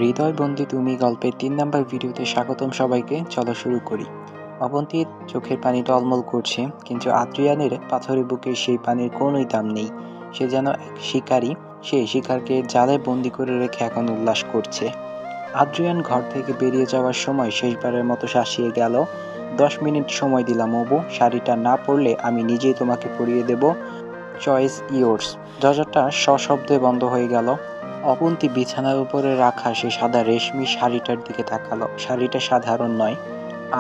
হৃদয়বন্দি তুমি গল্পের ৩ নাম্বার ভিডিওতে স্বাগতম সবাইকে। চলো শুরু করি। অবন্তীর চোখের পানি টলমল করছে, কিন্তু আদ্রিয়ানের পাথরের বুকে সেই পানির কোনোই দাম নেই। সে যেন এক শিকারী, সে শিকারকে জালে বন্দি করে রেখে এখন উল্লাস করছে। আদ্রিয়ান ঘর থেকে বেরিয়ে যাওয়ার সময় শেষবারের মতো শাসিয়ে গেল। 10 মিনিট সময় দিলাম অবু, শাড়িটা না পরলে আমি নিজেই তোমাকে পরিয়ে দেব। Choice yours. দরজাটা সশব্দে বন্ধ হয়ে গেল। অবন্তী বিছানার উপরে রাখা সে সাদা রেশমি শাড়িটার দিকে তাকালো। শাড়িটা সাধারণ নয়,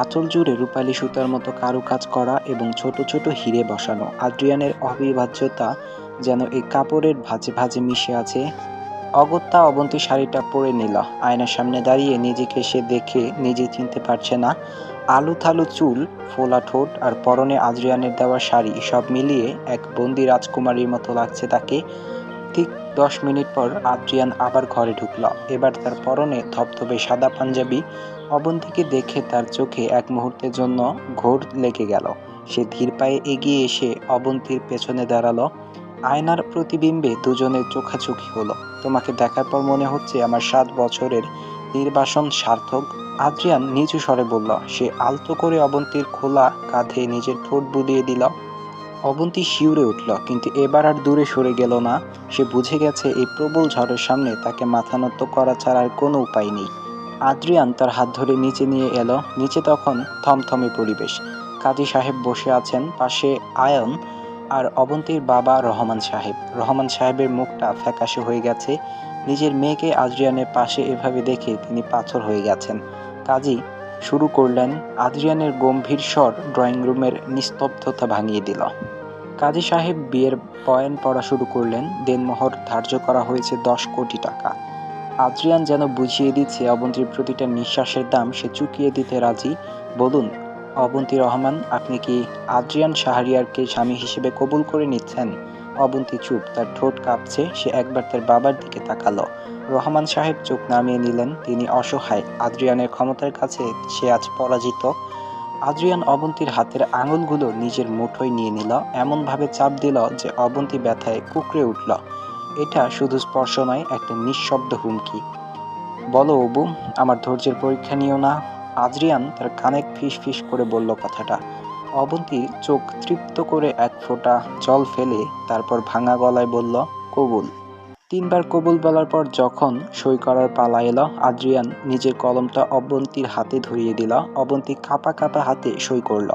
আঁচল জুড়ে রূপালী সুতার মতো কারুকাজ করা এবং ছোট ছোট হিরে বসানো। আদ্রিয়ানের অবিভাজ্যতা যেন এই কাপড়ের ভাঁজে ভাঁজে মিশে আছে। অগত্যা অবন্তী শাড়িটা পরে নিল। আয়নার সামনে দাঁড়িয়ে নিজেকে সে দেখে নিজে চিনতে পারছে না। আলু থালু চুল, ফোলা ঠোঁট আর পরনে আদ্রিয়ানের দেওয়া শাড়ি, সব মিলিয়ে এক বন্দি রাজকুমারীর মতো লাগছে তাকে। ঠিক 10 মিনিট পর আদ্রিয়ান আবার ঘরে ঢুকল। এবার তার পরনে ধবধবে সাদা পাঞ্জাবি। অবন্তীকে দেখে তার চোখে এক মুহূর্তের জন্য ঘোর লেগে গেল। সে ধীর পায়ে এগিয়ে এসে অবন্তীর পেছনে দাঁড়ালো। আয়নার প্রতিবিম্বে দুজনের চোখাচোখি হলো। তোমাকে দেখার পর মনে হচ্ছে আমার 7 বছরের নির্বাসন সার্থক, আদ্রিয়ান নিচু স্বরে বলল। সে আলতো করে অবন্তীর খোলা কাঁধে নিজের ঠোঁট বুলিয়ে দিল। অবন্তী শিউরে উঠল, কিন্তু এবার আর দূরে সরে গেল না। সে বুঝে গেছে এই প্রবল ঝড়ের সামনে তাকে মাথা নত করা ছাড়া আর কোনো উপায় নেই। আদ্রিয়ান তার হাত ধরে নিচে নিয়ে এলো। নিচে তখন থমথমে পরিবেশ। কাজী সাহেব বসে আছেন, পাশে আয়ন আর অবন্তীর বাবা রহমান সাহেব। রহমান সাহেবের মুখটা ফ্যাকাশে হয়ে গেছে। নিজের মেয়েকে আদ্রিয়ানের পাশে এভাবে দেখে তিনি পাথর হয়ে গেছেন। কাজী শুরু করলেন। আদ্রিয়ানের গম্ভীর স্বর ড্রয়িং রুমের নিস্তব্ধতা ভাঙিয়ে দিল। কাজী সাহেব বিয়ের পয়েন্ট পড়া শুরু করলেন। দেনমোহর ধার্য করা হয়েছে 10 কোটি টাকা। আদ্রিয়ান যেন বুঝিয়ে দিচ্ছে অবন্তীর প্রতিটা নিঃশ্বাসের দাম সে চুকিয়ে দিতে রাজি। বলুন অবন্তী রহমান, আপনি কি আদ্রিয়ান শাহরিয়ারকে স্বামী হিসেবে কবুল করে নিচ্ছেন? অবন্তী চুপ, তার ঠোঁট কাঁপছে। সে একবার তার বাবার দিকে তাকালো। রহমান সাহেব চোখ নামিয়ে নিলেন। তিনি অসহায়। আদ্রিয়ানের ক্ষমতার কাছে সে আজ পরাজিত। আদ্রিয়ান অবন্তীর হাতের আঙুলগুলো নিজের মুঠোয় নিয়ে নিল, এমনভাবে চাপ দিল যে অবন্তী ব্যথায় কুঁকড়ে উঠল। এটা শুধু স্পর্শ নয়, একটা নিঃশব্দ হুমকি। বলো অবু, আমার ধৈর্যের পরীক্ষা নিও না। আদ্রিয়ান তার কানে ফিস ফিস করে বলল কথাটা। অবন্তী চোখ তৃপ্ত করে এক ফোঁটা জল ফেলে তারপর ভাঙা গলায় বলল, কবুল। 3 বার কবুল বলার পর যখন সই করার পালা এলো, আদ্রিয়ান নিজের কলমটা অবন্তীর হাতে ধরিয়ে দিল। অবন্তী কাঁপা কাঁপা হাতে সই করল।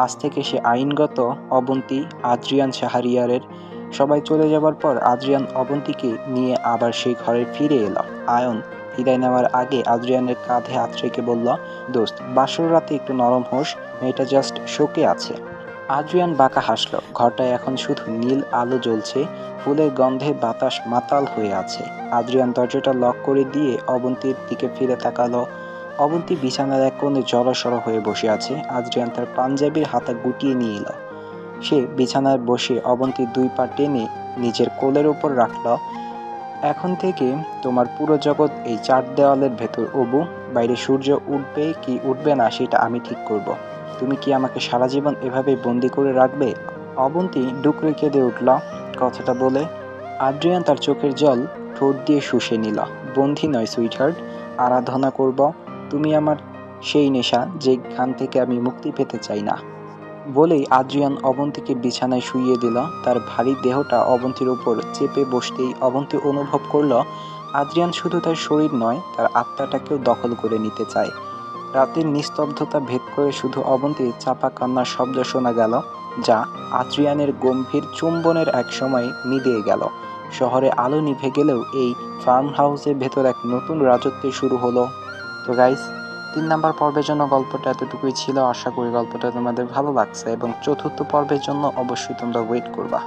আজ থেকে সে আইনগত অবন্তী আদ্রিয়ান শাহরিয়ারের। সবাই চলে যাবার পর আদ্রিয়ান অবন্তীকে নিয়ে আবার সেই ঘরে ফিরে এলো। আয়ন বিদায় নেওয়ার আগে আদ্রিয়ানের কাঁধে হাত রেখে বলল, দোস্ত, বাসর রাতে একটু নরম হোস, মেয়েটা জাস্ট শোকে আছে। আদ্রিয়ান বাঁকা হাসল। ঘরটায় এখন শুধু নীল আলো জ্বলছে, ফুলের গন্ধে বাতাস মাতাল হয়ে আছে। আদ্রিয়ান দরজাটা লক করে দিয়ে অবন্তীর দিকে ফিরে তাকালো। অবন্তী বিছানার এক কোণে জড়সড় হয়ে বসে আছে। আদ্রিয়ান তার পাঞ্জাবির হাতা গুটিয়ে নিয়ে এলো। সে বিছানায় বসে অবন্তীর 2 পা টেনে নিজের কোলের ওপর রাখল। এখন থেকে তোমার পুরো জগৎ এই 4 দেওয়ালের ভেতর অবু। বাইরে সূর্য উঠবে কি উঠবে না সেটা আমি ঠিক করব। তুমি কি আমাকে সারা জীবন এভাবে বন্দি করে রাখবে? অবন্তী ডুকরে কেঁদে উঠল কথাটা বলে। আদ্রিয়ান তার চোখের জল ঠোঁট দিয়ে শুষে নিল। বন্দি নয় সুইটহার্ট, আরাধনা করব। তুমি আমার সেই নেশা, যেখান থেকে আমি মুক্তি পেতে চাই না। বলেই আদ্রিয়ান অবন্তীকে বিছানায় শুইয়ে দিল। তার ভারী দেহটা অবন্তীর উপর চেপে বসতেই অবন্তী অনুভব করল আদ্রিয়ান শুধু তার শরীর নয়, তার আত্মাটাকেও দখল করে নিতে চায়। রাতের নিস্তব্ধতা ভেদ করে শুধু অবন্তীর চাপা কান্নার শব্দ শোনা গেল, যা আদ্রিয়ানের গম্ভীর চুম্বনের এক সময় মিলিয়ে গেল। শহরে আলো নিভে গেলেও এই ফার্ম হাউসের ভেতর এক নতুন রাজত্ব শুরু হলো। তো গাইস, 3 নাম্বার পর্বের জন্য গল্পটা এতটুকুই ছিল। আশা করি গল্পটা তোমাদের ভালো লাগছে এবং চতুর্থ পর্বের জন্য অবশ্যই তোমরা ওয়েট করবা।